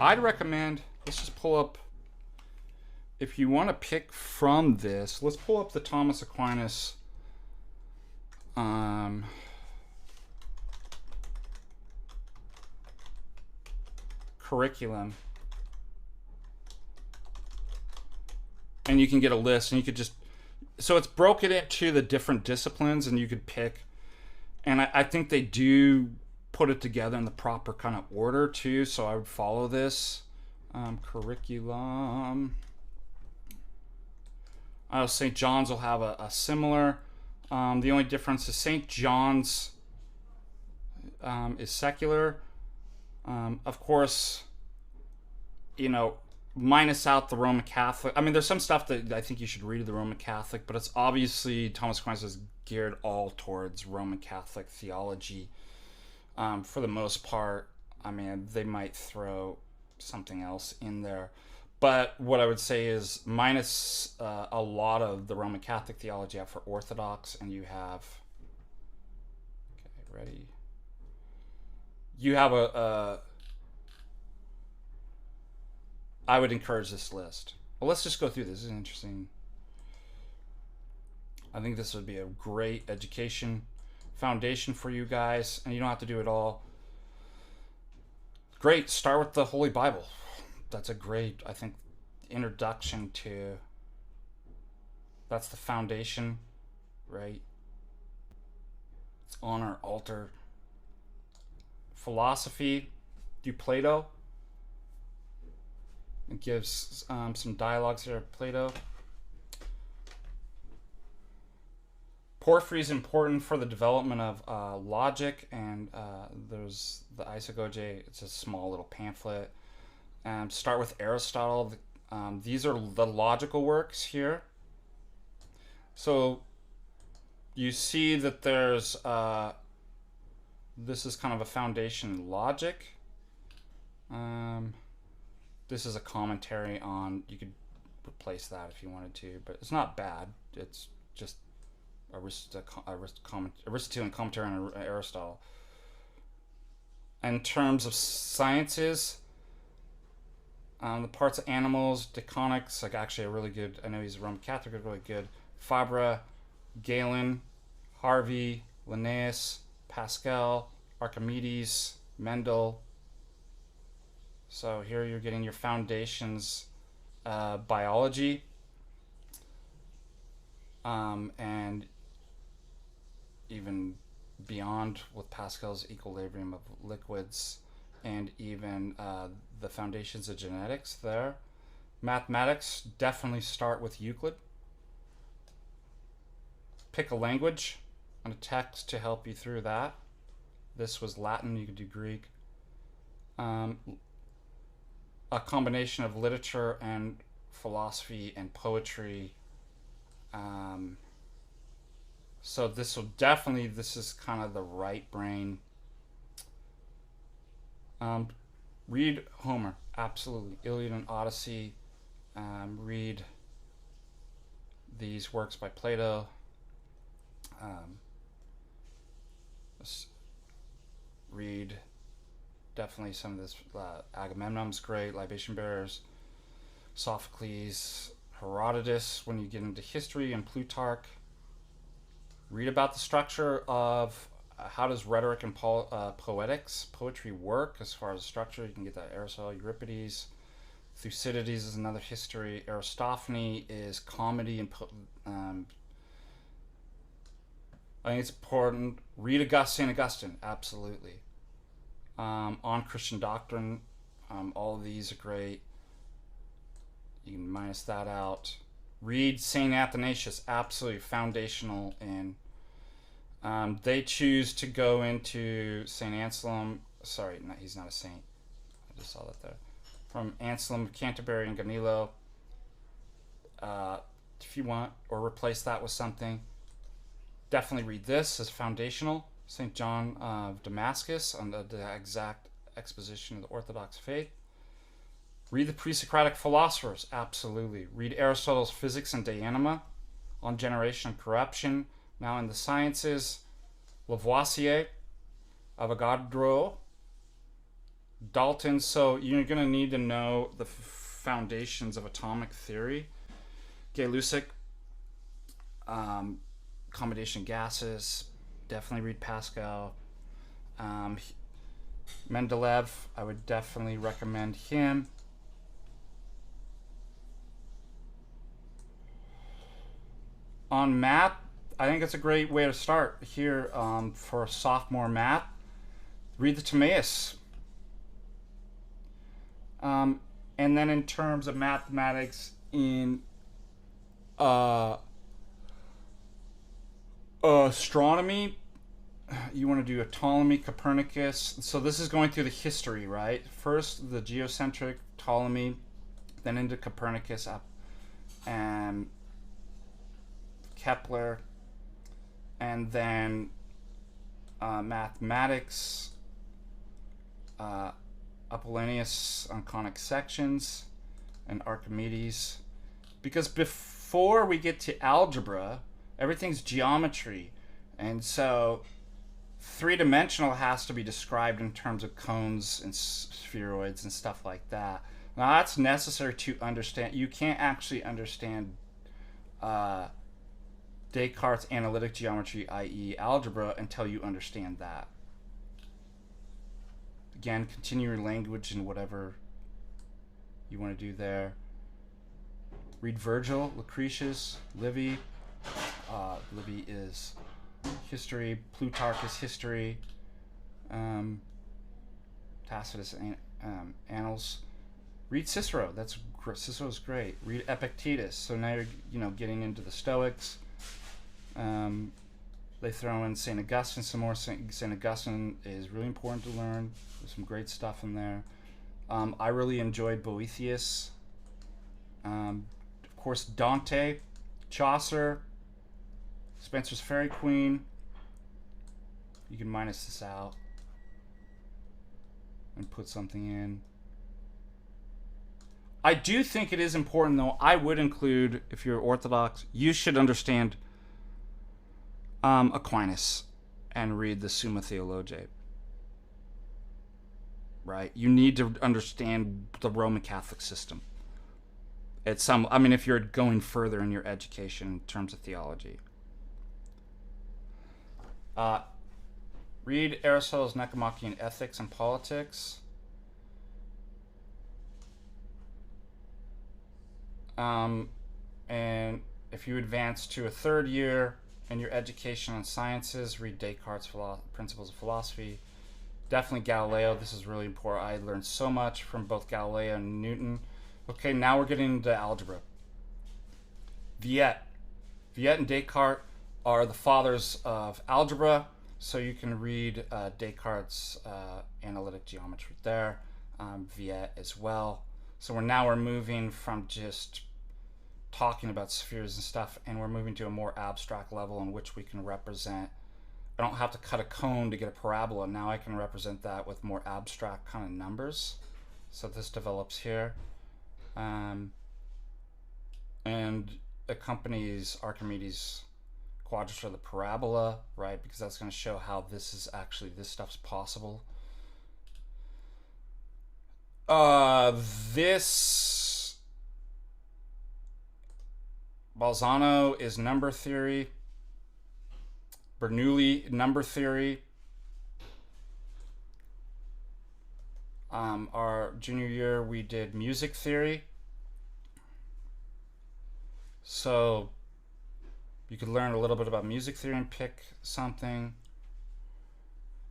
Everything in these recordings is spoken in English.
I'd recommend, let's just pull up, if you want to pick from this, let's pull up the Thomas Aquinas curriculum. And you can get a list, and you could just, so it's broken into the different disciplines, and you could pick. And I think they do put it together in the proper kind of order too, so I would follow this curriculum. St. John's will have a similar. The only difference is St. John's is secular. Of course, minus out the Roman Catholic. I mean, there's some stuff that I think you should read of the Roman Catholic, but it's obviously Thomas Aquinas is geared all towards Roman Catholic theology. For the most part, I mean, they might throw something else in there. But what I would say is minus a lot of the Roman Catholic theology, you have for Orthodox, and you have... Okay, ready? You have I would encourage this list. Well, let's just go through this. This is interesting. I think this would be a great education foundation for you guys, and you don't have to do it all. Great. Start with the Holy Bible. That's a great, I think, introduction to... That's the foundation, right? It's on our altar. Philosophy. Do Plato. It gives some dialogues here of Plato. Porphyry is important for the development of logic, and there's the Isagoge. It's a small little pamphlet. Start with Aristotle. These are the logical works here. So you see that there's this is kind of a foundation in logic. This is a commentary on, you could replace that if you wanted to, but it's not bad. It's just Aristotelian commentary on Aristotle. In terms of sciences, the parts of animals, Deconics, like actually a really good, I know he's a Roman Catholic, really good. Fabre, Galen, Harvey, Linnaeus, Pascal, Archimedes, Mendel. So here you're getting your foundations, biology, and even beyond with Pascal's equilibrium of liquids, and even the foundations of genetics there. Mathematics, definitely start with Euclid. Pick a language and a text to help you through that. This was Latin, you could do Greek. A combination of literature and philosophy and poetry. So this will definitely, this is kind of the right brain. Read Homer, absolutely. Iliad and Odyssey. Read these works by Plato. Read definitely some of this. Agamemnon's great. Libation Bearers, Sophocles, Herodotus. When you get into history, and Plutarch. Read about the structure of how does rhetoric and poetry work as far as structure. You can get that Aristotle, Euripides. Thucydides is another history. Aristophanes is comedy and I think it's important. Read St. Augustine, absolutely. On Christian doctrine, all of these are great. You can minus that out. Read St. Athanasius, absolutely foundational. And they choose to go into St. Anselm. Sorry, no, he's not a saint. I just saw that there. From Anselm of Canterbury and Ganilo. If you want, or replace that with something. Definitely read this as foundational. St. John of Damascus on the exact exposition of the Orthodox faith. Read the pre-Socratic philosophers, absolutely. Read Aristotle's Physics and De Anima on generation and corruption. Now in the sciences, Lavoisier, Avogadro, Dalton. So you're going to need to know the foundations of atomic theory. Gay-Lussac, accommodation gases. Definitely read Pascal. Um, Mendeleev, I would definitely recommend him. On math, I think it's a great way to start here for sophomore math. Read the Timaeus. And then in terms of mathematics in astronomy, you want to do Ptolemy, Copernicus. So this is going through the history, right? First the geocentric Ptolemy, then into Copernicus, and Kepler, and then mathematics, Apollonius on conic sections, and Archimedes. Because before we get to algebra, everything's geometry, and so three-dimensional has to be described in terms of cones and spheroids and stuff like that. Now that's necessary to understand. You can't actually understand Descartes' analytic geometry, i.e. algebra, until you understand that. Again, continue your language and whatever you want to do there. Read Virgil, Lucretius, Livy. Livy is history. Plutarch is history. Tacitus, Annals. Read Cicero. Cicero's great. Read Epictetus. So now you're getting into the Stoics. They throw in St. Augustine some more. St. Augustine is really important to learn. There's some great stuff in there. I really enjoyed Boethius. Of course, Dante, Chaucer, Spencer's Faerie Queene. You can minus this out and put something in. I do think it is important, though. I would include, if you're Orthodox, you should understand Aquinas and read the Summa Theologiae. Right? You need to understand the Roman Catholic system. If you're going further in your education in terms of theology. Read Aristotle's Nicomachean Ethics and Politics. And if you advance to a third year in your education on sciences, read Descartes' Principles of Philosophy. Definitely Galileo. This is really important. I learned so much from both Galileo and Newton. Okay, now we're getting into algebra. Viet and Descartes are the fathers of algebra, so you can read Descartes' analytic geometry there. Viet as well. So we're moving from just talking about spheres and stuff, and we're moving to a more abstract level in which we can represent. I don't have to cut a cone to get a parabola. Now I can represent that with more abstract kind of numbers. So this develops here. And accompanies Archimedes' quadrature of the parabola, right? Because that's going to show how this stuff's possible. This Bolzano is number theory. Bernoulli, number theory. Our junior year, we did music theory. So you could learn a little bit about music theory and pick something.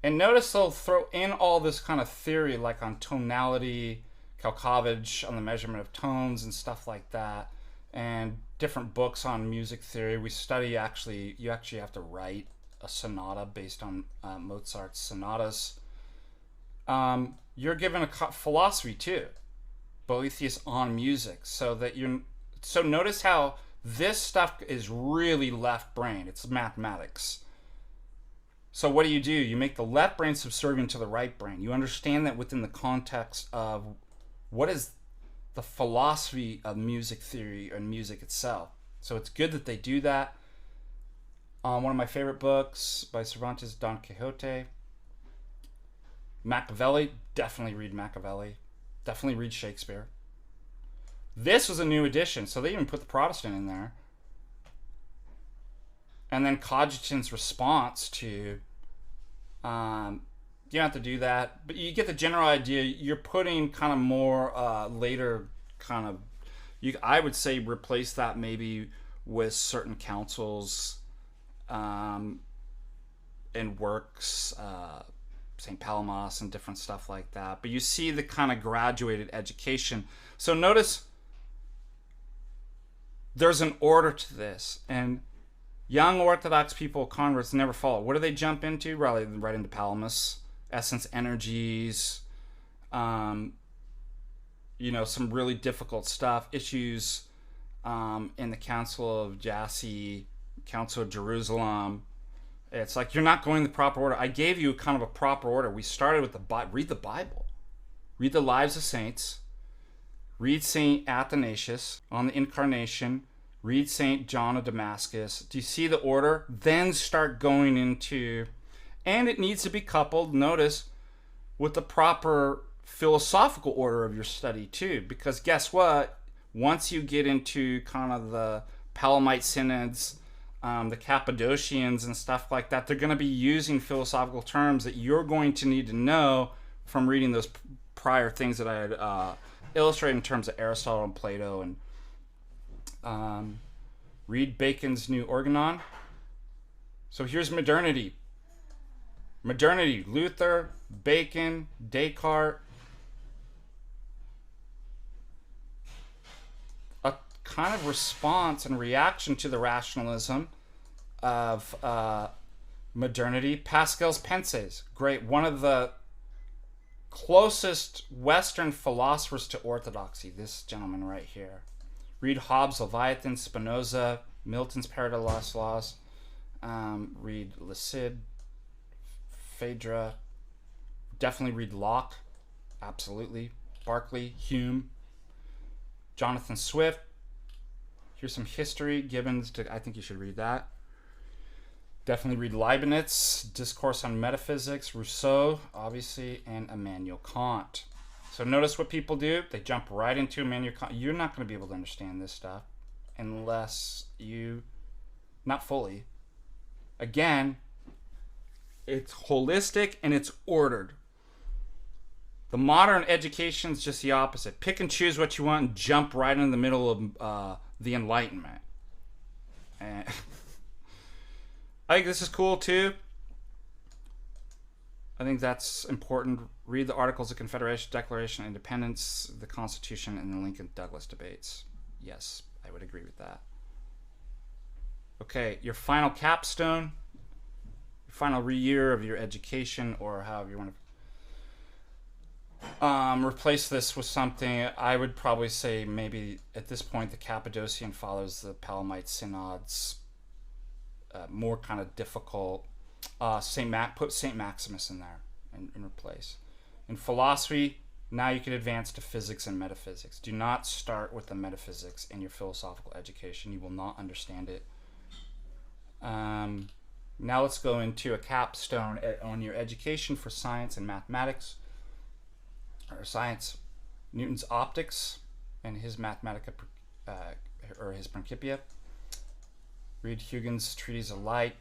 And notice they'll throw in all this kind of theory, like on tonality, Kalkovich on the measurement of tones and stuff like that, and different books on music theory. We study you actually have to write a sonata based on Mozart's sonatas. You're given a philosophy too, Boethius on music, so notice how this stuff is really left brain. It's mathematics. So what do? You make the left brain subservient to the right brain. You understand that within the context of what is the philosophy of music theory and music itself. So it's good that they do that. One of my favorite books by Cervantes, Don Quixote. Machiavelli, Definitely read Machiavelli. Definitely read Shakespeare. This was a new edition, so they even put the Protestant in there. And then Cogitant's response to, you don't have to do that, but you get the general idea. You're putting kind of more later kind of, I would say replace that maybe with certain councils and works, St. Palamas and different stuff like that. But you see the kind of graduated education. So notice there's an order to this, and young Orthodox people, converts, never follow. What do they jump into? Right into Palamas, essence energies, some really difficult stuff, issues in the Council of Jassy, Council of Jerusalem. It's like you're not going the proper order. I gave you kind of a proper order. We started with read the Bible, read the lives of saints, read St. Athanasius on the Incarnation, read St. John of Damascus. Do you see the order? Then start going into, and it needs to be coupled, notice, with the proper philosophical order of your study too. Because guess what? Once you get into kind of the Palamite synods, the Cappadocians and stuff like that, they're going to be using philosophical terms that you're going to need to know from reading those prior things that I had illustrated in terms of Aristotle and Plato. And read Bacon's New Organon. So here's modernity. Modernity, Luther, Bacon, Descartes. A kind of response and reaction to the rationalism of modernity. Pascal's Pensees, great. One of the closest Western philosophers to orthodoxy, this gentleman right here. Read Hobbes' Leviathan, Spinoza, Milton's Paradise Laws. Read Le Cid, Phaedra. Definitely read Locke, absolutely. Berkeley, Hume, Jonathan Swift. Here's some history. Gibbons, I think you should read that. Definitely read Leibniz, Discourse on Metaphysics, Rousseau, obviously, and Immanuel Kant. So notice what people do. They jump right into Immanuel Kant. You're not going to be able to understand this stuff unless you, not fully. Again, it's holistic and it's ordered. The modern education is just the opposite. Pick and choose what you want and jump right in the middle of the Enlightenment. And I think this is cool too. I think that's important. Read the Articles of Confederation, Declaration of Independence, the Constitution, and the Lincoln-Douglas debates. Yes, I would agree with that. Okay, your final capstone, your final year of your education, or however you want to replace this with something. I would probably say maybe at this point the Cappadocian follows the Palamite synods. More kind of difficult. Put St. Maximus in there and replace. In philosophy, now you can advance to physics and metaphysics. Do not start with the metaphysics in your philosophical education. You will not understand it. Now let's go into a capstone on your education for science and mathematics. Or science, Newton's Optics and his Mathematica, or his Principia. Read Huygens' Treatise of Light.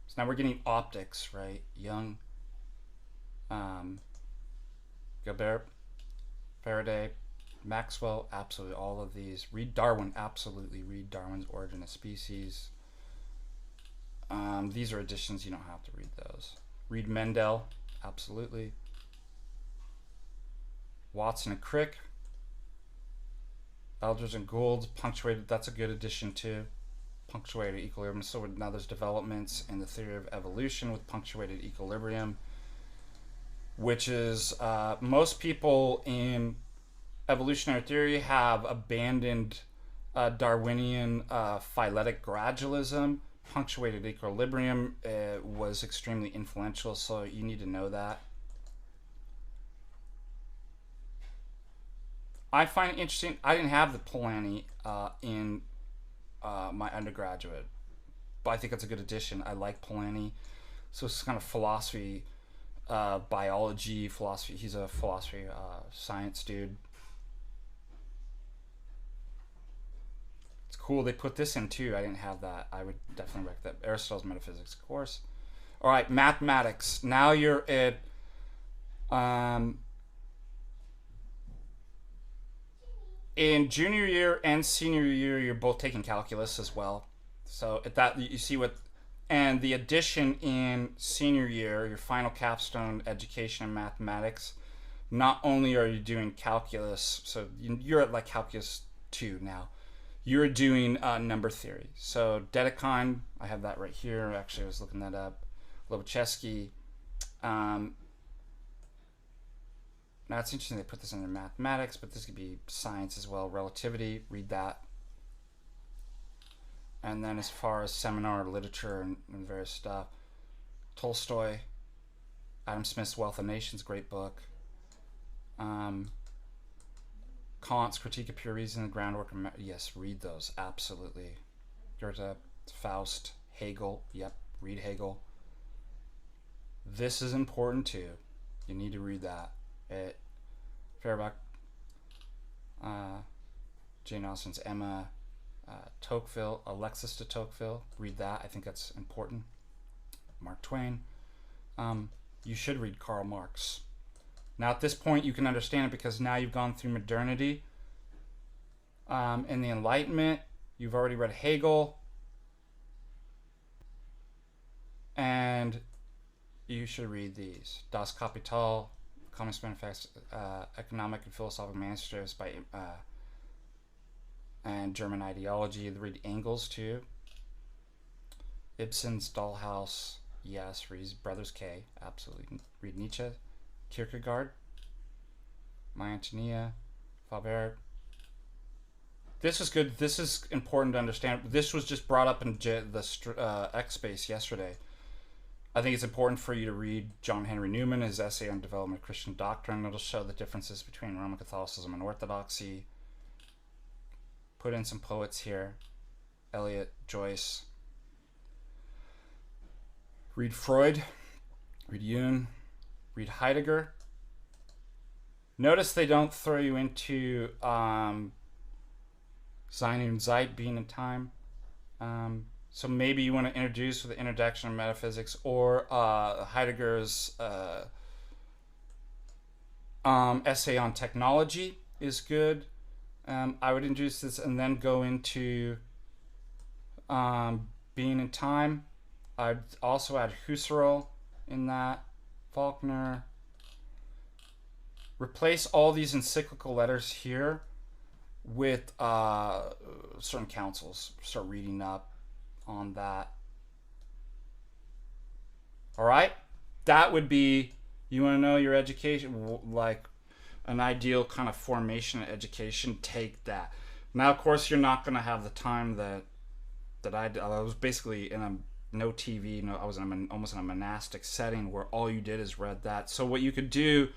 So now we're getting optics, right? Young, Gilbert, Faraday, Maxwell, absolutely all of these. Read Darwin, absolutely. Read Darwin's Origin of Species. These are editions, you don't have to read those. Read Mendel, absolutely. Watson and Crick. Elders and Gould, punctuated, that's a good edition too. Punctuated equilibrium. So now there's developments in the theory of evolution with punctuated equilibrium, which is most people in evolutionary theory have abandoned Darwinian phyletic gradualism. Punctuated equilibrium was extremely influential, so you need to know that. I find it interesting. I didn't have the Polanyi in my undergraduate, but I think it's a good addition. I like Polanyi, so it's kind of philosophy biology, philosophy. He's a philosophy science dude. It's cool they put this in too. I didn't have that. I would definitely recommend that. Aristotle's Metaphysics, of course. All right, mathematics. Now you're at in junior year and senior year, you're both taking calculus as well. So at that, you see what, and the addition in senior year, your final capstone education in mathematics. Not only are you doing calculus, so you're at like calculus 2 now. You're doing number theory. So Deacon, I have that right here. Actually, I was looking that up. Lobachevsky. Now it's interesting they put this under mathematics, but this could be science as well. Relativity, read that. And then as far as seminar literature and various stuff, Tolstoy, Adam Smith's Wealth of Nations, great book. Kant's Critique of Pure Reason, the Groundwork of yes, read those, absolutely. Goethe, Faust, Hegel, yep, read Hegel. This is important too. You need to read that. Feuerbach, Jane Austen's Emma, Tocqueville, Alexis de Tocqueville, read that. I think that's important. Mark Twain. You should read Karl Marx. Now at this point you can understand it because now you've gone through modernity and the Enlightenment. You've already read Hegel, and you should read these. Das Kapital, Communist Manifesto, Economic and Philosophical Manuscripts by and German Ideology. Read Engels too. Ibsen's Dollhouse, yes. Read Brothers K, absolutely. Read Nietzsche, Kierkegaard, My Antonia, Faber. This is good. This is important to understand. This was just brought up in the X Space yesterday. I think it's important for you to read John Henry Newman, his essay on development of Christian doctrine. It'll show the differences between Roman Catholicism and Orthodoxy. Put in some poets here. Eliot, Joyce. Read Freud. Read Jung. Read Heidegger. Notice they don't throw you into Sein und Zeit, being in time. So maybe you want to introduce with the introduction of metaphysics or Heidegger's essay on technology is good. I would introduce this and then go into being in time. I'd also add Husserl in that. Faulkner. Replace all these encyclical letters here with certain councils. Start reading up on that. All right, that would be, you want to know your education, like an ideal kind of formation of education, take that. Now of course you're not going to have the time that I was basically in a no TV, I was almost in a monastic setting where all you did is read that. So what you could do,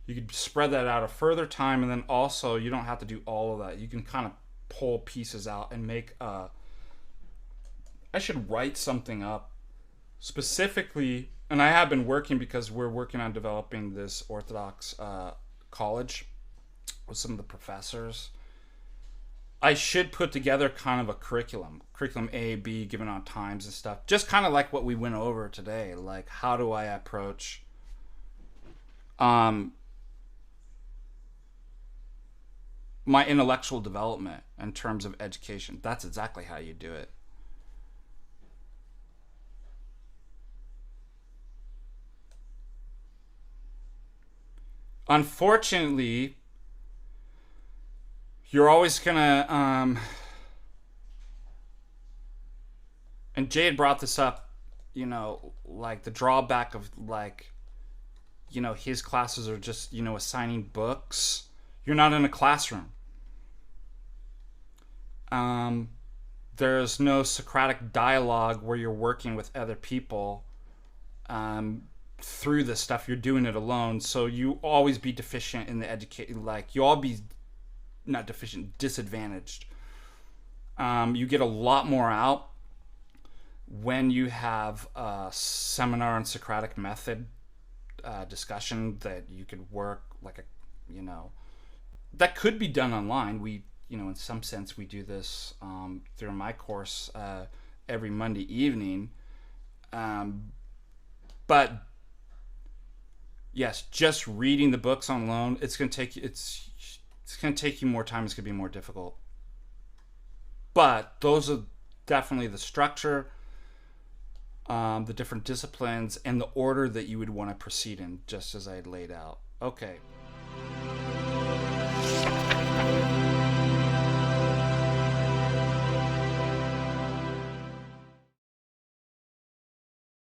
you could spread that out a further time, and then also you don't have to do all of that. You can kind of pull pieces out and make I should write something up specifically, and I have been working because we're working on developing this Orthodox college with some of the professors. I should put together kind of a curriculum A, B, given on times and stuff, just kind of like what we went over today. Like, how do I approach my intellectual development in terms of education? That's exactly how you do it. Unfortunately, you're always gonna and Jade brought this up, like the drawback of his classes are just, assigning books. You're not in a classroom. There's no Socratic dialogue where you're working with other people through this stuff. You're doing it alone, so you always be deficient in the education. You all be not deficient, disadvantaged. You get a lot more out when you have a seminar on Socratic method discussion that you could work like a, that could be done online. We, in some sense, we do this through my course every Monday evening. But yes, just reading the books on loan, it's going to take you more time. It's going to be more difficult. But those are definitely the structure, the different disciplines, and the order that you would want to proceed in, just as I had laid out. Okay.